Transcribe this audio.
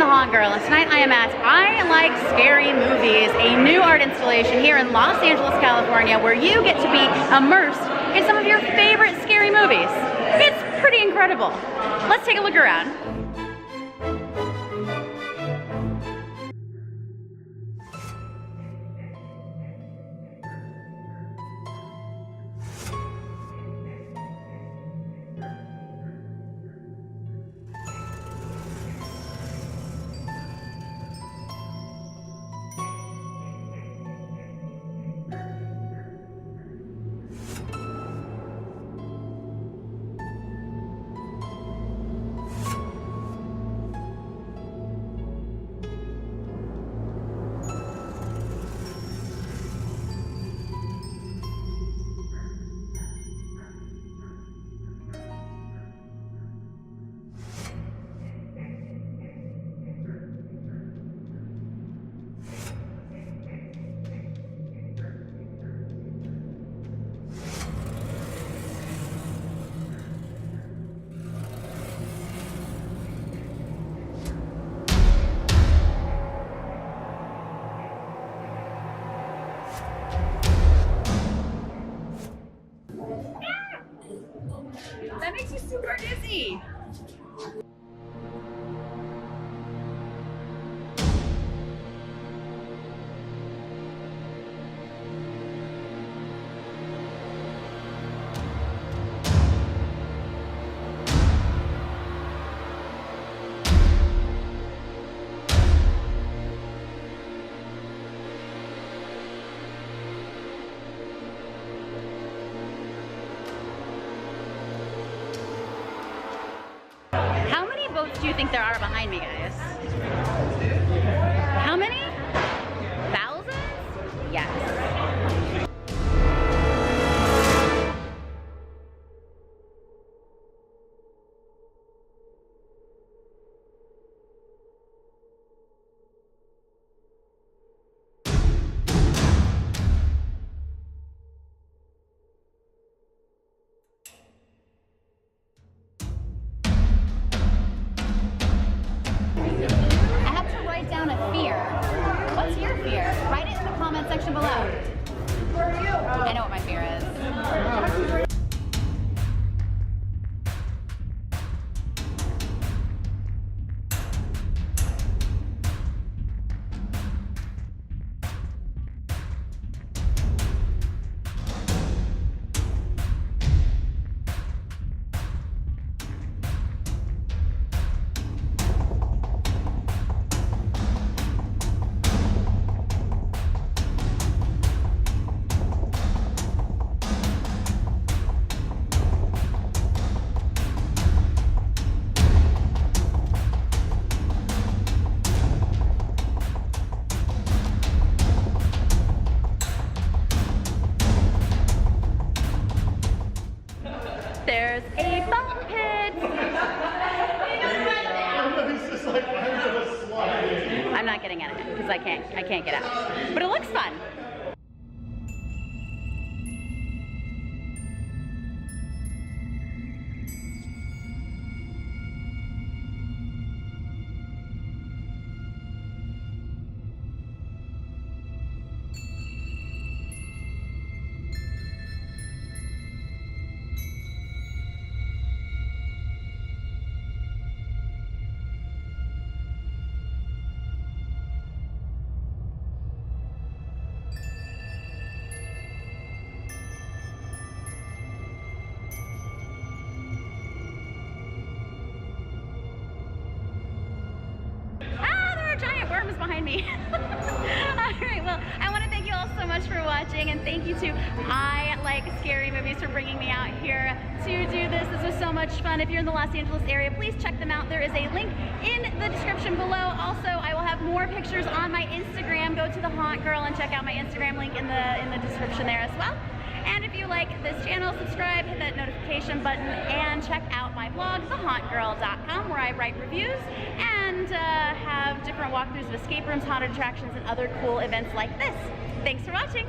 Haunt Girl, and tonight I am at I Like Scary Movies, a new art installation here in Los Angeles, California, where you get to be immersed in some of your favorite scary movies. It's pretty incredible. Let's take a look around. That makes you super dizzy. Boats do you think there are behind me, guys? How many? Thousands? Yes. What's your fear? Write it in the comment section below. I know what my fear is. There's a bump pit. I'm not getting in it because I can't get out. But it looks fun. Worms behind me. Alright, well, I want to thank you all so much for watching, and thank you to I Like Scary Movies for bringing me out here to do this. This was so much fun. If you're in the Los Angeles area, please check them out. There is a link in the description below. Also, I will have more pictures on my Instagram. Go to the Haunt Girl and check out my Instagram link in the description there as well. And if you like this channel, subscribe, hit that notification button, and check out my blog, thehauntgirl.com, where I write reviews and have different walkthroughs of escape rooms, haunted attractions, and other cool events like this. Thanks for watching.